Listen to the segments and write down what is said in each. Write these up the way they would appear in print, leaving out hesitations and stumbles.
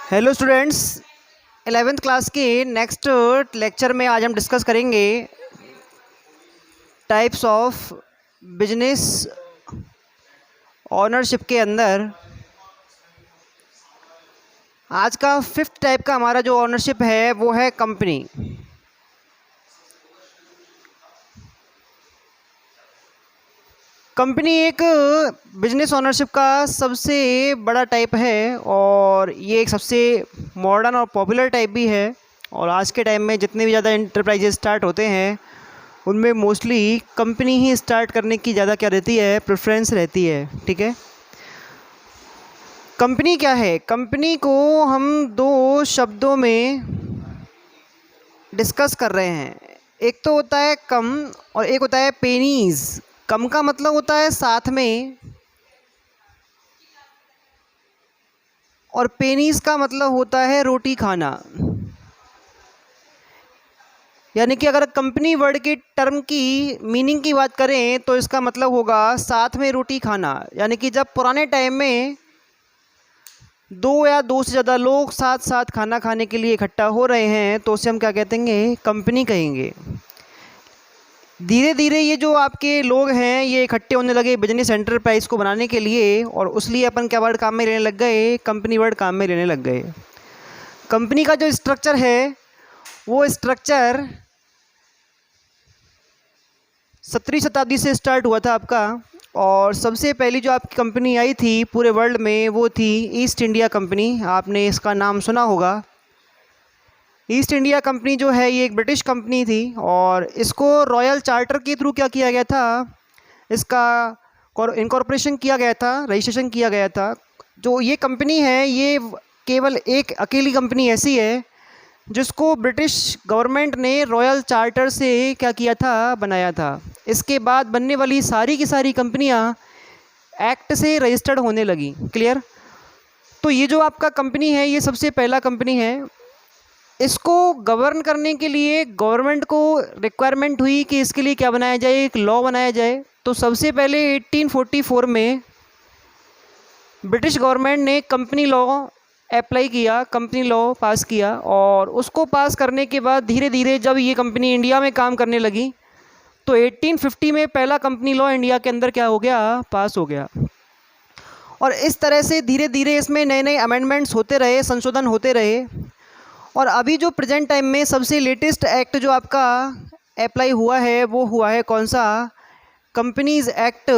Hello students, 11th class के next lecture में आज हम डिस्कस करेंगे टाइप्स ऑफ बिजनेस ओनरशिप के अंदर आज का फिफ्थ टाइप का हमारा जो ओनरशिप है वो है कंपनी। कंपनी एक बिजनेस ओनरशिप का सबसे बड़ा टाइप है और ये एक सबसे मॉडर्न और पॉपुलर टाइप भी है। और आज के टाइम में जितने भी ज़्यादा इंटरप्राइजेज स्टार्ट होते हैं उनमें मोस्टली कंपनी ही स्टार्ट करने की ज़्यादा क्या रहती है, प्रेफरेंस रहती है। ठीक है, कंपनी क्या है? कंपनी को हम दो शब्दों में डिस्कस कर रहे हैं। एक तो होता है कम और एक होता है पेनीज। कम का मतलब होता है साथ में और पेनीज का मतलब होता है रोटी खाना। यानी कि अगर कंपनी वर्ड के टर्म की मीनिंग की बात करें तो इसका मतलब होगा साथ में रोटी खाना। यानी कि जब पुराने टाइम में दो या दो से ज़्यादा लोग साथ साथ खाना खाने के लिए इकट्ठा हो रहे हैं तो उसे हम क्या कहते हैं? कंपनी कहेंगे। धीरे धीरे ये जो आपके लोग हैं ये इकट्ठे होने लगे बिजनेस एंटरप्राइज को बनाने के लिए और उसलिए अपन क्या वर्ड काम में लेने लग गए? कंपनी वर्ड काम में लेने लग गए। कंपनी का जो स्ट्रक्चर है वो स्ट्रक्चर 17वीं शताब्दी से स्टार्ट हुआ था आपका। और सबसे पहली जो आपकी कंपनी आई थी पूरे वर्ल्ड में वो थी ईस्ट इंडिया कंपनी। आपने इसका नाम सुना होगा। ईस्ट इंडिया कंपनी जो है ये एक ब्रिटिश कंपनी थी और इसको रॉयल चार्टर के थ्रू क्या किया गया था? इसका इनकॉर्पोरेशन किया गया था, रजिस्ट्रेशन किया गया था। जो ये कंपनी है ये केवल एक अकेली कंपनी ऐसी है जिसको ब्रिटिश गवर्नमेंट ने रॉयल चार्टर से क्या किया था? बनाया था। इसके बाद बनने वाली सारी की सारी कंपनियां एक्ट से रजिस्टर्ड होने लगी। क्लियर? तो ये जो आपका कंपनी है ये सबसे पहला कंपनी है। इसको गवर्न करने के लिए गवर्नमेंट को रिक्वायरमेंट हुई कि इसके लिए क्या बनाया जाए? एक लॉ बनाया जाए। तो सबसे पहले 1844 में ब्रिटिश गवर्नमेंट ने कंपनी लॉ अप्लाई किया, कंपनी लॉ पास किया। और उसको पास करने के बाद धीरे धीरे जब ये कंपनी इंडिया में काम करने लगी तो 1850 में पहला कंपनी लॉ इंडिया के अंदर क्या हो गया? पास हो गया। और इस तरह से धीरे धीरे इसमें नए नए अमेंडमेंट्स होते रहे, संशोधन होते रहे। और अभी जो प्रेजेंट टाइम में सबसे लेटेस्ट एक्ट जो आपका अप्लाई हुआ है वो हुआ है कौन सा? Companies act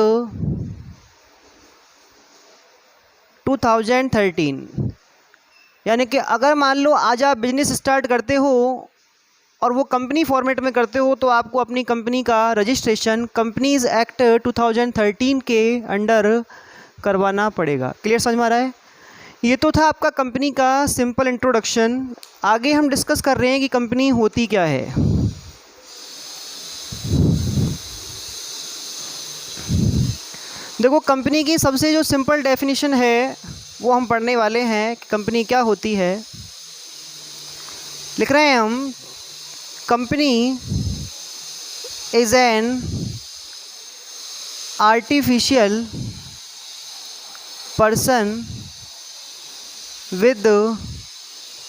2013। यानी कि अगर मान लो आज आप बिजनेस स्टार्ट करते हो और वो कंपनी फॉर्मेट में करते हो तो आपको अपनी कंपनी का रजिस्ट्रेशन कंपनीज एक्ट 2013 के अंडर करवाना पड़ेगा। क्लियर समझ में आ रहा है? ये तो था आपका कंपनी का सिंपल इंट्रोडक्शन। आगे हम डिस्कस कर रहे हैं कि कंपनी होती क्या है। देखो, कंपनी की सबसे जो सिंपल डेफिनेशन है वो हम पढ़ने वाले हैं कि कंपनी क्या होती है। लिख रहे हैं हम, company is an artificial person with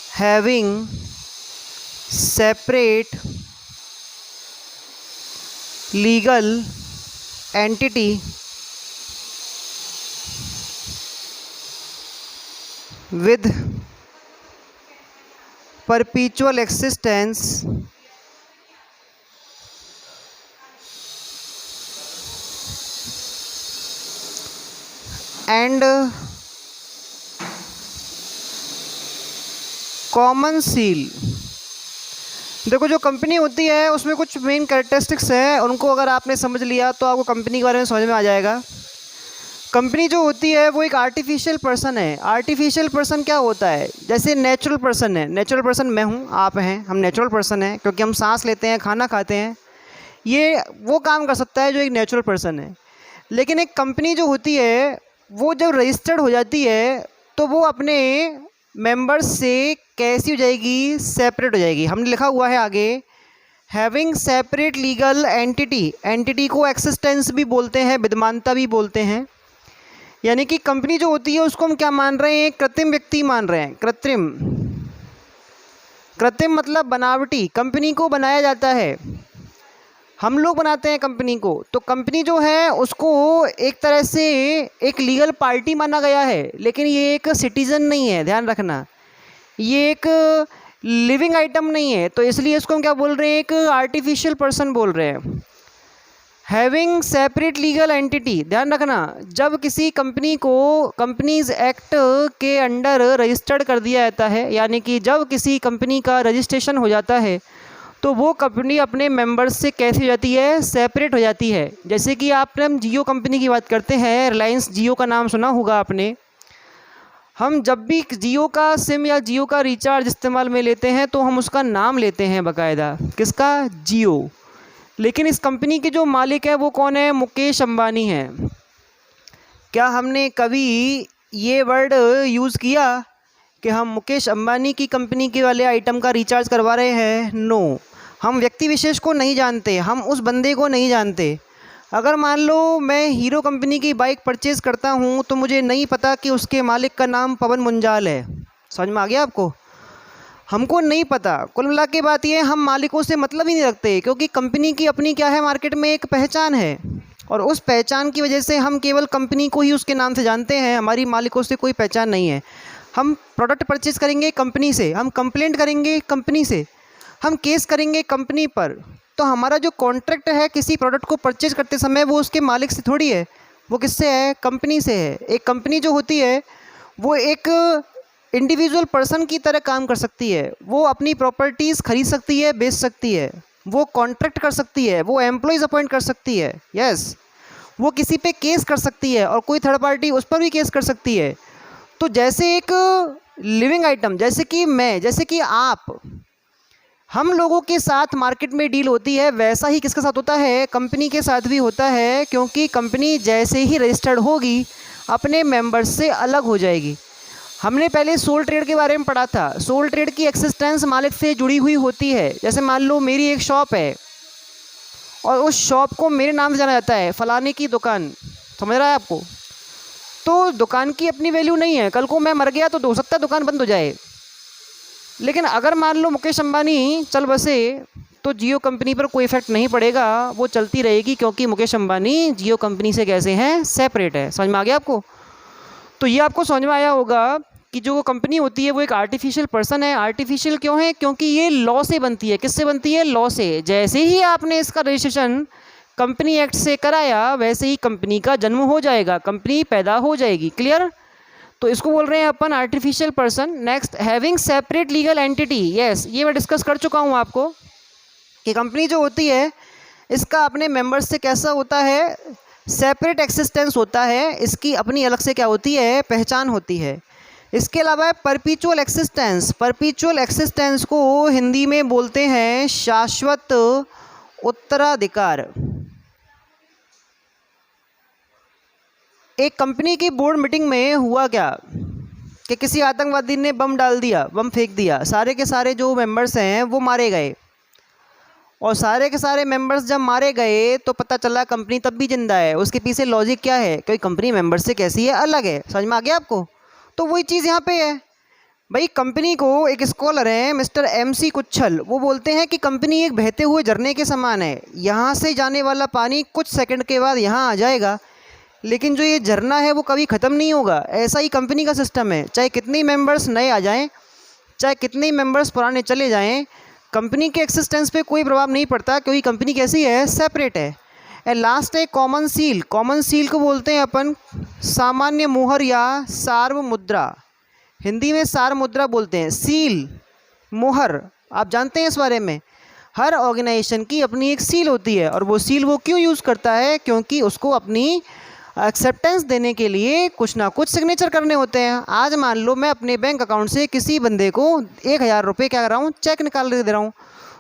having separate legal entity with perpetual existence and common seal. देखो, जो कंपनी होती है उसमें कुछ मेन कैरेक्टरिस्टिक्स है, उनको अगर आपने समझ लिया तो आपको कंपनी के बारे में समझ में आ जाएगा। कंपनी जो होती है वो एक आर्टिफिशियल पर्सन है। आर्टिफिशियल पर्सन क्या होता है? जैसे नेचुरल पर्सन है। नेचुरल पर्सन मैं हूँ, आप हैं, हम नेचुरल पर्सन हैं क्योंकि हम सांस लेते हैं, खाना खाते हैं। ये वो काम कर सकता है जो एक नेचुरल पर्सन है। लेकिन एक कंपनी जो होती है वो जब रजिस्टर्ड हो जाती है तो वो अपने मेंबर्स से कैसी हो जाएगी? सेपरेट हो जाएगी। हमने लिखा हुआ है आगे, having separate legal entity. Entity को एक्सिस्टेंस भी बोलते हैं, विद्यमानता भी बोलते हैं। यानी कि कंपनी जो होती है उसको हम क्या मान रहे हैं, कृत्रिम व्यक्ति मान रहे हैं। कृत्रिम, कृत्रिम मतलब बनावटी, कंपनी को बनाया जाता है, हम लोग बनाते हैं कंपनी को। तो कंपनी जो है उसको एक तरह से एक लीगल पार्टी माना गया है, लेकिन ये एक सिटीज़न नहीं है, ध्यान रखना, ये एक लिविंग आइटम नहीं है। तो इसलिए इसको हम क्या बोल रहे हैं, एक आर्टिफिशियल पर्सन बोल रहे हैं। हैविंग सेपरेट लीगल एंटिटी, ध्यान रखना, जब किसी कंपनी को कंपनीज एक्ट के अंडर रजिस्टर्ड कर दिया जाता है, यानी कि जब किसी कंपनी का रजिस्ट्रेशन हो जाता है तो वो कंपनी अपने मेंबर्स से कैसे हो जाती है, सेपरेट हो जाती है। जैसे कि आपने, हम जियो कंपनी की बात करते हैं, रिलायंस जियो का नाम सुना होगा आपने। हम जब भी जियो का सिम या जियो का रिचार्ज इस्तेमाल में लेते हैं तो हम उसका नाम लेते हैं बाकायदा, किसका, जियो। लेकिन इस कंपनी के जो मालिक है वो कौन है, मुकेश अंबानी हैं। क्या हमने कभी ये वर्ड यूज़ किया कि हम मुकेश अंबानी की कंपनी के वाले आइटम का रिचार्ज करवा रहे हैं? नो, हम व्यक्ति विशेष को नहीं जानते, हम उस बंदे को नहीं जानते। अगर मान लो मैं हीरो कंपनी की बाइक परचेज़ करता हूँ तो मुझे नहीं पता कि उसके मालिक का नाम पवन मुंजाल है। समझ में आ गया आपको? हमको नहीं पता। कुल मिला के बात ये है, हम मालिकों से मतलब ही नहीं रखते, क्योंकि कंपनी की अपनी क्या है, मार्केट में एक पहचान है, और उस पहचान की वजह से हम केवल कंपनी को ही उसके नाम से जानते हैं, हमारी मालिकों से कोई पहचान नहीं है। हम प्रोडक्ट परचेज़ करेंगे कंपनी से, हम कंप्लेंट करेंगे कंपनी से, हम केस करेंगे कंपनी पर। तो हमारा जो कॉन्ट्रैक्ट है किसी प्रोडक्ट को परचेज़ करते समय वो उसके मालिक से थोड़ी है, वो किससे है, कंपनी से है। एक कंपनी जो होती है वो एक इंडिविजुअल पर्सन की तरह काम कर सकती है, वो अपनी प्रॉपर्टीज़ खरीद सकती है, बेच सकती है, वो कॉन्ट्रैक्ट कर सकती है, वो एम्प्लॉयज़ अपॉइंट कर सकती है, यस, वो किसी पे केस कर सकती है और कोई थर्ड पार्टी उस पर भी केस कर सकती है। तो जैसे एक लिविंग आइटम, जैसे कि मैं, जैसे कि आप, हम लोगों के साथ मार्केट में डील होती है, वैसा ही किसके साथ होता है, कंपनी के साथ भी होता है। क्योंकि कंपनी जैसे ही रजिस्टर्ड होगी अपने मेंबर्स से अलग हो जाएगी। हमने पहले सोल ट्रेड के बारे में पढ़ा था। सोल ट्रेड की एक्सिस्टेंस मालिक से जुड़ी हुई होती है। जैसे मान लो मेरी एक शॉप है और उस शॉप को मेरे नाम से जाना जाता है, फलाने की दुकान, समझ रहा है आपको? तो दुकान की अपनी वैल्यू नहीं है, कल को मैं मर गया तो हो सकता है दुकान बंद हो जाए। लेकिन अगर मान लो मुकेश अंबानी चल बसे तो जियो कंपनी पर कोई इफेक्ट नहीं पड़ेगा, वो चलती रहेगी, क्योंकि मुकेश अंबानी जियो कंपनी से कैसे हैं, सेपरेट है। समझ में आ गया आपको? तो ये आपको समझ में आया होगा कि जो कंपनी होती है वो एक आर्टिफिशियल पर्सन है। आर्टिफिशियल क्यों है? क्योंकि ये लॉ से बनती है। किससे बनती है? लॉ से। जैसे ही आपने इसका रजिस्ट्रेशन कंपनी एक्ट से कराया वैसे ही कंपनी का जन्म हो जाएगा, कंपनी पैदा हो जाएगी। क्लियर? तो इसको बोल रहे हैं अपन artificial person. Next, having separate legal entity. Yes, ये मैं डिस्कस कर चुका हूँ आपको कि कंपनी जो होती है इसका अपने मेंबर्स से कैसा होता है, सेपरेट एक्सिस्टेंस होता है, इसकी अपनी अलग से क्या होती है, पहचान होती है। इसके अलावा परपीचुअल एक्सिस्टेंस। परपीचुअल एक्सिस्टेंस को हिंदी में बोलते हैं शाश्वत उत्तराधिकार। एक कंपनी की बोर्ड मीटिंग में हुआ क्या कि किसी आतंकवादी ने बम डाल दिया, बम फेंक दिया, सारे के सारे जो मेंबर्स हैं वो मारे गए, और सारे के सारे मेंबर्स जब मारे गए तो पता चला कंपनी तब भी जिंदा है। उसके पीछे लॉजिक क्या है? क्योंकि कंपनी मेंबर से कैसी है, अलग है। समझ में आ गया आपको? तो वही चीज़ यहाँ पे है भाई। कंपनी को एक स्कॉलर है मिस्टर MC कुच्छल, वो बोलते हैं कि कंपनी एक बहते हुए झरने के समान है। यहाँ से जाने वाला पानी कुछ सेकंड के बाद यहाँ आ जाएगा, लेकिन जो ये झरना है वो कभी ख़त्म नहीं होगा। ऐसा ही कंपनी का सिस्टम है, चाहे कितने मेंबर्स नए आ जाएं, चाहे कितने मेंबर्स पुराने चले जाएं, कंपनी के एक्सिस्टेंस पे कोई प्रभाव नहीं पड़ता, क्योंकि कंपनी कैसी है, सेपरेट है। एंड लास्ट है कॉमन सील। कॉमन सील को बोलते हैं अपन सामान्य मुहर या सार्व मुद्रा। हिंदी में सार्व मुद्रा बोलते हैं। सील, मुहर, आप जानते हैं इस बारे में। हर ऑर्गेनाइजेशन की अपनी एक सील होती है, और वो सील वो क्यों यूज़ करता है? क्योंकि उसको अपनी एक्सेप्टेंस देने के लिए कुछ ना कुछ सिग्नेचर करने होते हैं। आज मान लो मैं अपने बैंक अकाउंट से किसी बंदे को 1000 रुपये क्या कर रहा हूँ, चेक निकाल दे रहा हूँ,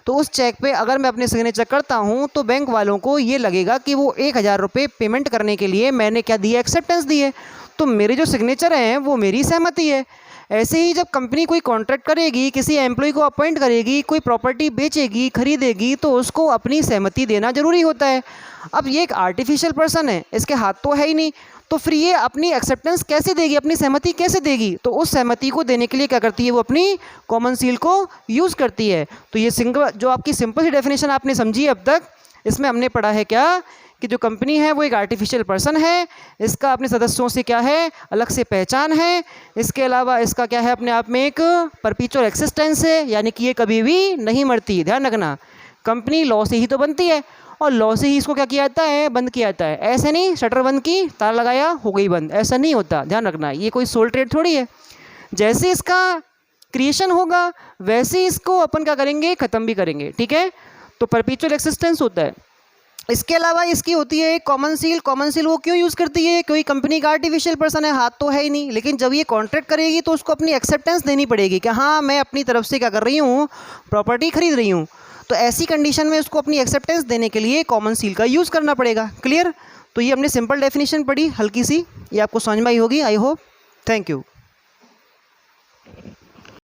तो उस चेक पे अगर मैं अपने सिग्नेचर करता हूँ तो बैंक वालों को ये लगेगा कि वो 1000 रुपये पेमेंट करने के लिए मैंने क्या दिया, एक्सेप्टेंस दी है। तो मेरे जो सिग्नेचर हैं वो मेरी सहमति है। ऐसे ही जब कंपनी कोई कॉन्ट्रैक्ट करेगी, किसी एम्प्लॉय को अपॉइंट करेगी, कोई प्रॉपर्टी बेचेगी, खरीदेगी, तो उसको अपनी सहमति देना जरूरी होता है। अब ये एक आर्टिफिशियल पर्सन है, इसके हाथ तो है ही नहीं, तो फिर ये अपनी एक्सेप्टेंस कैसे देगी, अपनी सहमति कैसे देगी? तो उस सहमति को देने के लिए क्या करती है, वो अपनी कॉमन सील को यूज़ करती है। तो ये सिंगल जो आपकी सिंपल सी डेफिनेशन आपने समझी अब तक, इसमें हमने पढ़ा है क्या कि जो कंपनी है वो एक आर्टिफिशियल पर्सन है, इसका अपने सदस्यों से क्या है, अलग से पहचान है। इसके अलावा इसका क्या है, अपने आप में एक परपीचुअल एक्सिस्टेंस है, यानी कि ये कभी भी नहीं मरती। ध्यान रखना, कंपनी लॉ से ही तो बनती है और लॉ से ही इसको क्या किया जाता है, बंद किया जाता है। ऐसे नहीं शटर बंद की, ताला लगाया, हो गई बंद, ऐसा नहीं होता। ध्यान रखना, ये कोई सोल ट्रेड थोड़ी है। जैसे इसका क्रिएशन होगा वैसे इसको अपन क्या करेंगे, ख़त्म भी करेंगे। ठीक है, तो परपीचुअल एक्सिस्टेंस होता है। इसके अलावा इसकी होती है कॉमन सील। कॉमन सील वो क्यों यूज़ करती है, कोई कंपनी का आर्टिफिशियल पर्सन है, हाथ तो है ही नहीं, लेकिन जब ये कॉन्ट्रैक्ट करेगी तो उसको अपनी एक्सेप्टेंस देनी पड़ेगी कि हाँ मैं अपनी तरफ से क्या कर रही हूँ, प्रॉपर्टी खरीद रही हूँ। तो ऐसी कंडीशन में उसको अपनी एक्सेप्टेंस देने के लिए कॉमन सील का यूज़ करना पड़ेगा। क्लियर? तो ये हमने सिंपल डेफिनेशन पढ़ी हल्की सी, ये आपको समझ में आई होगी, आई होप। Thank you.